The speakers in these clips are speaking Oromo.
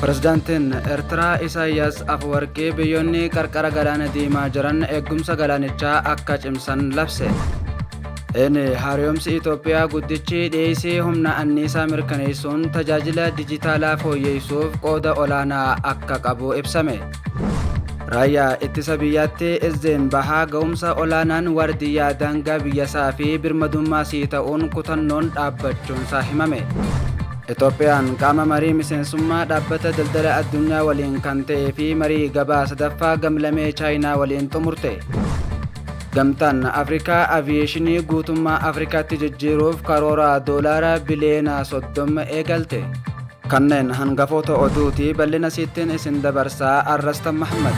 Pirezidaantiin Eertiraa Isaayyaas Afwerqii biyyoonni qarqara galaana diimaa jiran eegumsa galaanichaa akka cimsan labse. Inni hariiromsi Itoophiyaa guddichi dhiyeessii humna anniisaa mirkaneessuun tajaajila dijitaalaa fooyyessuuf qooda olaanaa akka qabu ibsame. Raayyaa ittisa biyyaatti Izzeen bahaa ga'umsa olaanaan waardiyyaa daangaa biyyasaa fi birmadummaa sii ta'uun kutannoon dhaabbachuunsaa himame. Itoophiyaan qaama marii miseensummaa dhaabbata daldala addunyaa waliin kan ta'ee fi marii gabaa sadaffaa gamlamee chaayinaa waliin xumurte. Gamtaan Afrikaa aviyeeshinii guutummaa Afrikaatti jijjiiruuf karoora doolaara biliyoona 30 eegalte. Kanneen hangafoota oduuti bal'ina sittiin isin dabarsaa Arrastan Mahammad.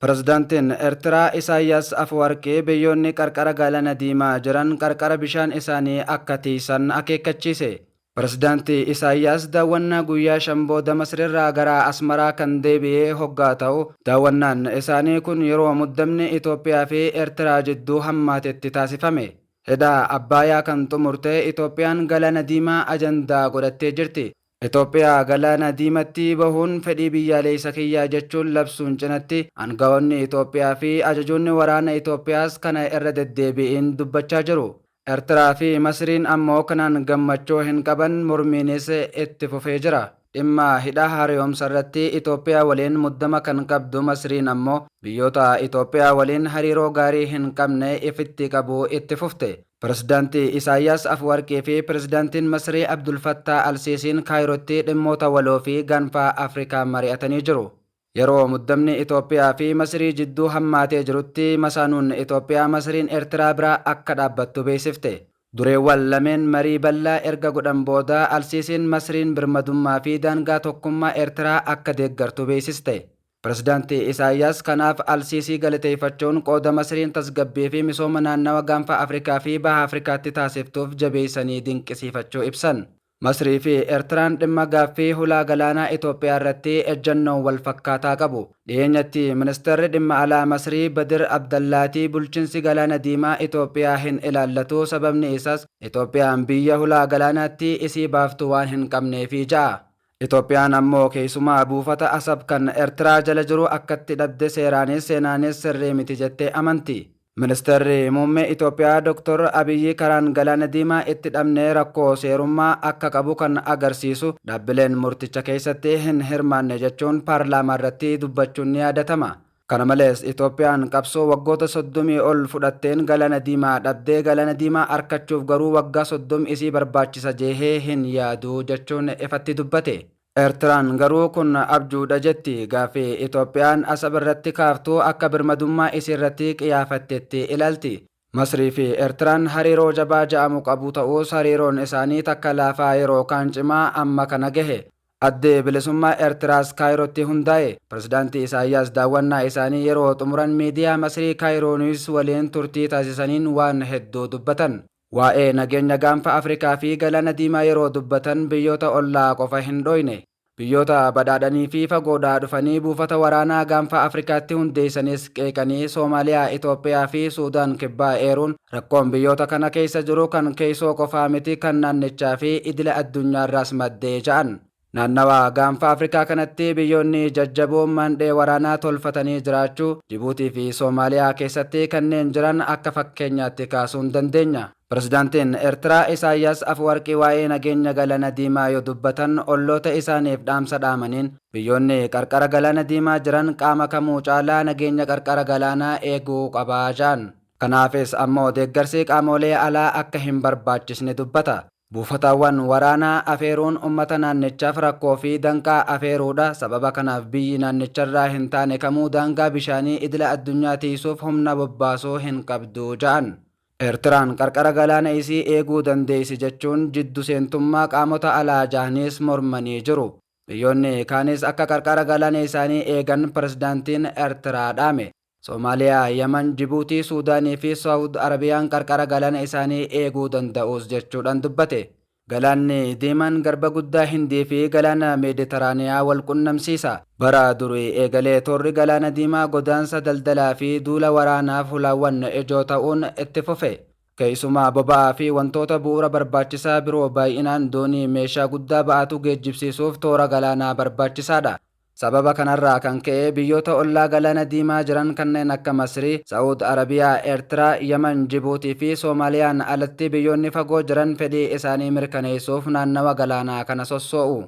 Pirezidaantiin Eertiraa Isaayyaas Afwerqii biyyoonni qarqara galaana diimaa jiran qarqara bishaan isaanii akka tiisan akeekkachiise. Pirezidaantii Isaayyaas daawwannaa guyyaa booda Masrirraa gara Asmaraa kan deebi'ee hoggaa ta'u, daawwannaan isaanii kun yeroo muddamni Itoophiyaa fi Eertiraa jidduu hammaatetti taasifame. Hidha Abbaayyaa kan xumurte Itoophiyaan galaana diimaa ajandaa godhattee jirti. Itoophiyaa galaana diimatti bahuun fedhii biyyaalessa kiyyaa jechuun labsuun cinatti aangawoonni Itoophiyaa fi ajajoonni waraana Itoophiyaas kana irra deddeebi'iin dubbachaa jiru. Eertiraa fi Masriin ammoo kanaan gammachuu hin qaban, mormiinis itti fufee jira. Dhimma hidha hariiromsa irratti Itoophiyaa waliin muddama kan qabdu Masriin ammoo biyyoota Itoophiyaa waliin hariiroo gaarii hin qabne ifitti qabu itti fufte. Pirezidaantii Isaayyaas Afwerqii fi Pirezidaantiin Masrii Abdul Fattah Al-Siisiin Kaayirootti dhimmoota waloo fi gaanfaa Afrikaa mari'atanii jiru. Yeroo muddamni Itoophiyaa fi Masrii jidduu hammaatee jirutti masaanuun Itoophiyaa Masriin Eertiraa biraa akka dhaabbattu beeksifte. Dureewwan lameen marii bal'aa erga godhan booda Al-Siisiin Masriin birmadummaa fi daangaa tokkummaa Eertiraa akka deeggartu beeksiste. Pirezidaantii Isaayyaas kanaaf Al-Siisii galateeffachuun qooda Masriin tasgabbii fi misooma naannawa gaanfa Afrikaa fi baha Afrikaatti taasiftuuf jabeessanii dinqisiifachuu ibsan. Masrii fi Eertiraan dhimma gaaffii hulaa galaanaa Itoophiyaa irratti ejjennoo wal fakkaataa qabu. Dhiyeenyatti ministeerri dhimma alaa Masrii Badir Abdallaatii bulchiinsi galaana diimaa Itoophiyaa hin ilaallatu, sababni isaas Itoophiyaan biyya hulaa galaanaatti isii baaftu waan hin qabneefi ja'a. Itoophiyaan ammoo keessumaa buufata Asab kan Eertiraa jala jiru akkatti dhabde seeraanis seenaanis sirrii miti jettee amanti. Ministeerri muummee Itoophiyaa Dr. Abiyyi karaan galaana diimaa itti dhabnee rakkoo seerummaa akka qabu kan agarsiisu dhaabbileen murticha keessatti hin hirmaanne jechuun paarlaamaa irratti dubbachuun ni yaadatama. Kana malees Itoophiyaan qabsoo waggoota 30 ol fudhatteen galaana diimaa dhabdee galaana diimaa argachuuf garuu waggaa 30 isii barbaachisa jeehee hin yaadu jechuun ifatti dubbate. Eertiraan garuu kun abjuudha jetti. Gaaffii Itoophiyaan Asab irratti kaaftuu akka birmadummaa isii irratti qiyaafattetti ilaalti. Masrii fi Eertiraan hariiroo jabaa ja'amu qabu ta'us hariiroon isaanii takka laafaa yeroo kaan cimaa amma kana gahe. Addee bilisummaa Eertiraas Kaayirootti hundaa'e. Pirezidaantii Isaayyaas daawwannaa isaanii yeroo xumuran miidiyaa Masrii Kaayiroonis waliin turtii taasisaniin waan hedduu dubbatan. Waa'ee nageenya gaanfa Afrikaa fi galaana diimaa yeroo dubbatan biyyoota ollaa qofa hin dhoyne. Biyyoota badhaadhanii fi fagoodhaa dhufanii buufata waraanaa gaanfa Afrikaatti hundeessanis qeeqanii Soomaaliyaa, Itoophiyaa fi Suudaan kibbaa eeruun rakkoon biyyoota kana keessa jiru kan keessoo qofaa miti, kan naannichaa fi idila addunyaarraas maddee ja'an. Naannawaa gaanfa Afrikaa kanatti biyyoonni jajjaboon mandhee waraanaa tolfatanii jiraachuu Jibuutii fi Soomaaliyaa keessatti kanneen jiran akka fakkeenyaatti kaasuun dandeenya. Pirezidaantiin Eertiraa Isaayyaas Afwerqii waa'ee nageenya galaana diimaa yoo dubbatan olloota isaaniif dhaamsa dhaamaniin biyyoonni qarqara galaana diimaa jiran qaama kamuu caalaa nageenya qarqara galaanaa eeguu qabaa ja'an. Kanaafis ammoo deeggarsi qaamolee alaa akka hin barbaachisne dubbata. Buufatawwan waraanaa afeeruun uummata naannichaaf rakkoo fi danqaa afeeruudha. Sababa kanaaf biyyi naannicharraa hin taane kamuu daangaa bishaanii idila addunyaa tiisuuf humna bobbaasuu hin qabdu ja'an. Eertiraan qarqara galaana isii eeguu dandeessi jechuun jiddu seentummaa qaamota alaa ja'anis mormanii jiru. Biyyoonni kaanis akka qarqara galaana isaanii eegan pirezidaantiin Eertiraa dhaame. Soomaaliyaa, Yaman, Jibuutii, Suudaanii fi Saawud Arabiyaan qarqara galaana isaanii eeguu danda'us jechuudhaan dubbate. Galaanni diimaan garba guddaa Hindii fi galaana Meeditiraaniyaa wal qunnamsiisa. Bara durii eegalee toorri galaana diimaa godaansa daldalaa fi duula waraanaaf hulaawwan ijoo ta'uun itti fufe. Keessumaa boba'aa fi wantoota bu'uura barbaachisaa biroo baay'inaan doonii meeshaa guddaa ba'atu geejjibsiisuuf toora galaanaa barbaachisaadha. Sababa kanarraa kan ka'e biyyoota ollaa galaana diimaa jiran kanneen akka Masrii, Saa'ud Arabiyaa, Eertiraa, Yaman, Jibuutii fi Soomaaliyaan alatti biyyoonni fagoo jiran fedhii isaanii mirkaneessuuf naannawa galaanaa kana sossoo'u.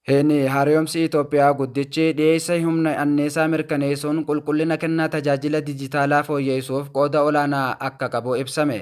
Heni haaromsi Itoophiyaa guddichi dhiyeessa humna anniisaa mirkaneessuun qulqullina kennaa tajaajila dijitaalaa fooyyessuuf qooda olaanaa akka qabu ibsame.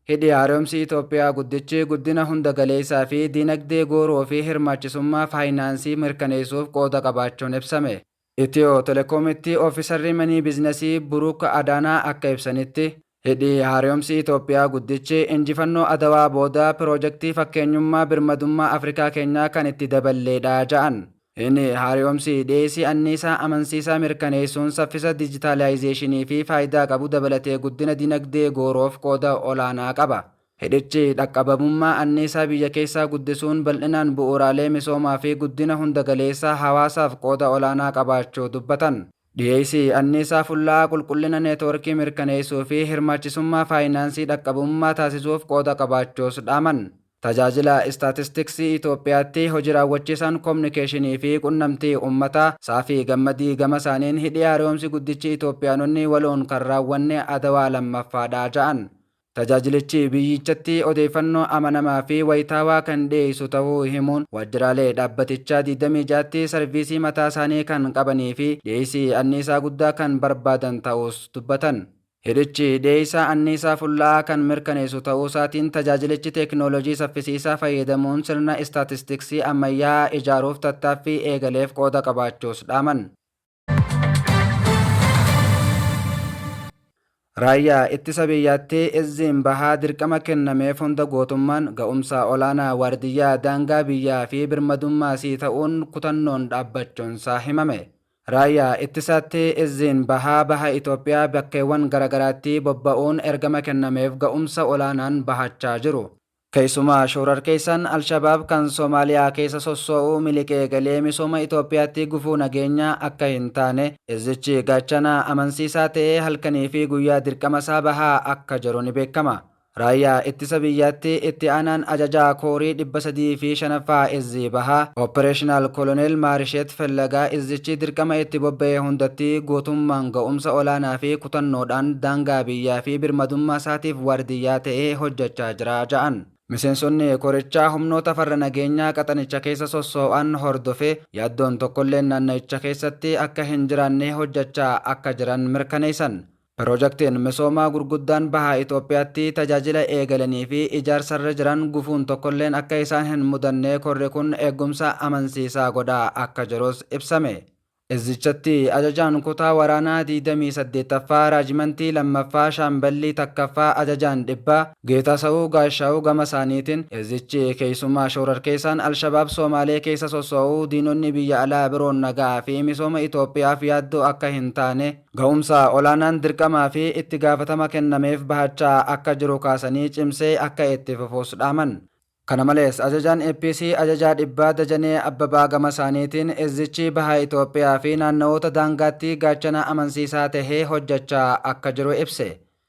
Hidhi haaromsi Itoophiyaa guddichi guddina hunda galeessaa fi diinagdee gooroo fi hirmaachisummaa faayinaansii mirkaneessuuf qooda qabaachuun ibsame. Itiyoo Telekoomitti oofisarri manii biizinasii Buruuk Adaanaa akka ibsanitti hidhi haaromsi Itoophiyaa guddichi injifannoo adawaa booda piroojeektii fakkeenyummaa birmadummaa Afrikaa keenyaa kan itti daballeedha ja'an. Inni haaromsi dhiyeessii anniisaa amansiisaa mirkaneessuun saffisa dijitaalaayizeeshinii fi faayidaa qabu dabalatee guddina dinagdee gooroof qooda olaanaa qaba. Hidhichi dhaqqabamummaa anniisaa biyya keessaa guddisuun bal'inaan bu'uuraalee misoomaa fi guddina hunda galeessaa hawaasaaf qooda olaanaa qabaachuu dubbatan. Dhiyeessii anniisaa fulla'aa qulqullina neetwoorkii mirkaneessuu fi hirmaachisummaa faayinaansii dhaqqabummaa taasisuuf qooda qabaachuus dhaaman. Tajaajila istaatistiksii Itoophiyaatti hojii raawwachiisaan koominikeeshinii fi qunnamtii uummataa Saafii Gammadii gama isaaniin hidhi haaromsi guddichi Itoophiyaanonni waloon kan raawwanne adawaa lammaffaadha ja'an. Tajaajilichi biyyichatti odeeffannoo amanamaa fi wayitaawaa kan dhiyeessu ta'uu himuun waajjiraalee dhaabbatichaa 26tti sarviisii mataa isaanii kan qabanii fi dhiyeessii anniisaa guddaa kan barbaadan ta'us dubbatan. Hidhichi dhiyeessaa anniisaa fulla'aa kan mirkaneessu ta'uu isaatiin tajaajilichi teekinooloojii saffisiisaa fayyadamuun sirna istaatistiksii ammayyaa ijaaruuf tattaaffii eegaleef qooda qabaachuus dhaaman. Raayyaa ittisa biyyaatti izziin bahaa dirqama kennameef hunda gootummaan ga'umsa olaanaa waardiyyaa daangaa biyyaa fi birmadummaa sii ta'uun kutannoon dhaabbachuunsaa himame. Raayyaa ittisaatti izziin baha Itoophiyaa bakkeewwan garagaraatti bobba'uun ergama kennameef ga'umsa olaanaan bahachaa jiru. Keessumaa shororkeessaan Alshabaab kan Soomaaliyaa keessa sossoo'uu miliqee galee misooma Itoophiyaatti gufuu nageenyaa akka hin taane izzichi gaachanaa amansiisaa ta'ee halkanii fi guyyaa dirqama isaa bahaa akka jiru ni beekama. Raayyaa ittisa biyyaatti itti aanaan ajajaa koorii 305ffaa izzii bahaa Operational Koloneel Maarisheet Fellagaa izzichi dirqama itti bobba'ee hundatti gootummaan ga'umsa olaanaa fi kutannoodhaan daangaa biyyaa fi birmadummaa isaatiif waardiyyaa ta'ee hojjechaa jira ja'an. Miseensonni korichaa humnoota farra nageenyaa qaxanicha keessa sossoo'an hordofee yaaddoon tokkollee naannicha keessatti akka hin jiraanne hojjechaa akka jiran mirkaneessan. Piroojeektiin misoomaa gurguddaan bahaa Itoophiyaatti tajaajila eegalanii fi ijaarsarra jiran gufuun tokkolleen akka isaan hin mudanne korri kun eegumsa amansiisaa godhaa akka jirus ibsame. Izzichatti ajajaan kutaa waraanaa 28ffaa raajimantii lammaffaa shaamballii takkaffaa ajajaan dhibbaa Geetaasa'uu Gaashaa'uu gama isaaniitiin izzichi keessumaa shororkeessaan Alshabaab Soomaalee keessa sossoo'uu diinonni biyya alaa biroon nagaa fi misooma Itoophiyaaf yaaddoo akka hin taane ga'umsa olaanaan dirqamaa fi itti gaafatama kennameef bahachaa akka jiru kaasanii cimsee akka itti fufuus dhaaman. Kana malees ajajaan APC ajajaa dhibbaa Dajanee Abbabaa gama isaaniitiin izzichi bahaa Itoophiyaa fi naannawoota daangaatti gaachana amansiisaa tahee hojjechaa akka jiru ibse.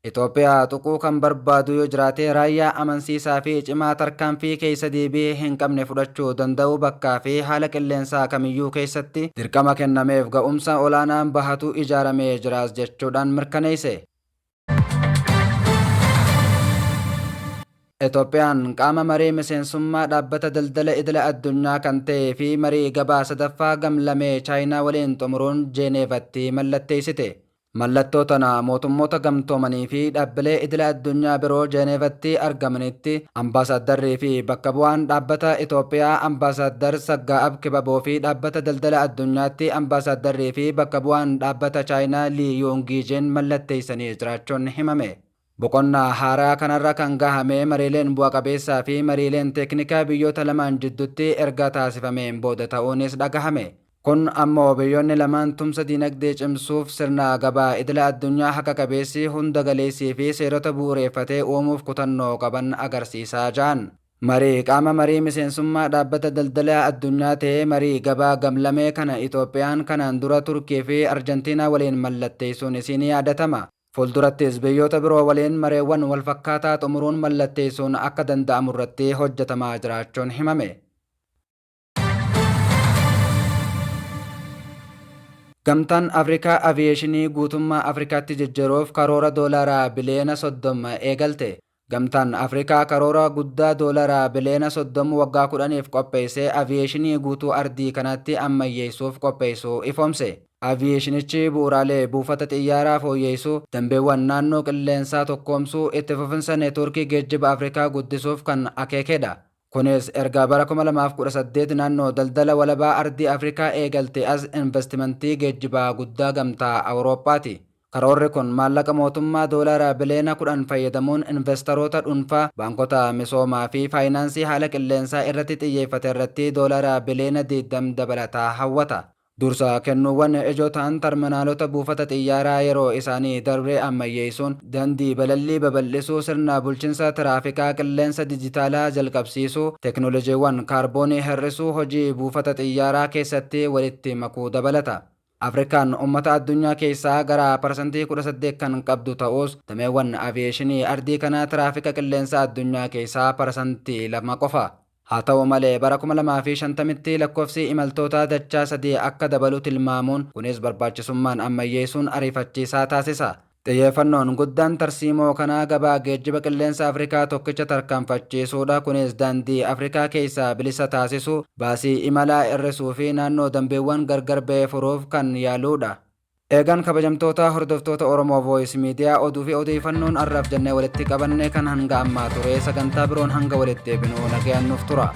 Itoophiyaa tuquu kan barbaadu yoo jiraate raayyaa amansiisaa fi cimaa tarkaanfii keessa deebi'ee hin qabne fudhachuu danda'u bakkaa fi haala qilleensaa kamiyyuu keessatti dirqama kennameef ga'umsa olaanaan bahatu ijaaramee jiraas jechuudhaan mirkaneesse. Itoophiyaan qaama marii miseensummaa dhaabbata daldala idila addunyaa kan ta'ee fi marii gabaa sadaffaa gamlamee chaayinaa waliin xumuruun Jeeneevatti mallatteessite. Mallattoo tana mootummoota gamtoomanii fi dhaabbilee idila addunyaa biroo Jeeneevatti argamanitti ambaasaaddarrii fi bakka bu'aan dhaabbata Itoophiyaa ambaasaddar Saggaa'ab Kibaboo fi dhaabbata daldala addunyaatti ambaasaaddarrii fi bakka bu'aan dhaabbata chaayinaa Lii Yoongiijeen mallatteessanii jiraachuun himame. Boqonnaa haaraa kanarra kan gahame mariileen bu'a qabeessaa fi mariileen teeknikaa biyyoota lamaan jidduutti erga taasifameen booda ta'uunis dhagahame. Kun ammoo biyyoonni lamaan tumsa diinagdee cimsuuf sirna gabaa idila addunyaa haqa qabeessii hunda galeessii fi seerota bu'uureeffatee uumuuf kutannoo qaban agarsiisaa jiran. Marii qaama marii miseensummaa dhaabbata daldala addunyaa ta'ee marii gabaa gamlamee kana Itoophiyaan kanaan dura Turkii fi Arjentiinaa waliin mallatteessuun isiin yaadatama. Fuuldurattis biyyoota biroo waliin mareewwan walfakkaataa xumuruun mallatteessuun akka danda'amu irratti hojjetamaa jiraachuun himame. Gamtaan Afrikaa Aviyeeshinii guutummaa Afrikaatti jijjiiruuf karoora doolaraa biliyoona 30 eegalte. Gamtaan Afrikaa karoora guddaa doolaraa biliyoona 30 waggaa 10f qopheessee aviyeeshinii guutuu ardii kanatti ammayyeessuuf qopheessuu ifoomse. Aviyeeshinichi bu'uuraalee buufata xiyyaaraa fooyyeessuu, dambeewwan naannoo qilleensaa tokkoomsuu, itti fufinsa neetwoorkii geejjiba Afrikaa guddisuuf kan akeekedha. Kunis erga bara 2018 naannoo daldala walabaa ardii Afrikaa eegalte as investimentii geejjibaa guddaa gamtaa Awurooppaati. Karoorri kun maallaqa mootummaa doolaraa biliyoona 10 fayyadamuun investoroota dhuunfaa, baankota misoomaa fi faayinaansii haala qilleensaa irratti xiyyeeffate irratti doolaraa biliyoona 20 dabalataa hawwata. Dursa kennuuwwan ijoo ta'an terminaalota buufata xiyyaaraa yeroo isaanii darbee ammayyeessuun, dandii balallii babal'isuu, sirna bulchiinsa tiraafikaa qilleensa dijitaalaa jalqabsiisuu, teknooloojiiwwan kaarboonii hir'isuu, hojii buufata xiyyaaraa keessatti walitti makuu dabalata. Afrikaan uummata addunyaa keessaa gara parsantii 18 kan qabdu ta'us dameewwan aviyeeshinii ardii kanaa tiraafika qilleensa addunyaa keessaa parsantii 2 qofa. Haa ta'u malee bara 2050tti lakkoofsi imaltoota dachaa 3 akka dabalu tilmaamuun, kunis barbaachisummaan ammayyeessuun ariifachiisaa taasisa. Xiyyeeffannoon guddaan tarsiimoo kanaa gabaa geejjiba qilleensa Afrikaa tokkicha tarkaanfachiisuudha. Kunis daandii Afrikaa keessaa bilisa taasisuu, baasii imalaa hir'isuu fi naannoo dambeewwan gargar ba'ee furuuf kan yaaluudha. Eegan kabajamtoota hordoftoota Oromoo Voice Media oduu fi odeeffannoon har'aaf jennee walitti qabanne kan hanga ammaa ture. Sagantaa biroon hanga walitti deebinu nagayaan nuuf tura.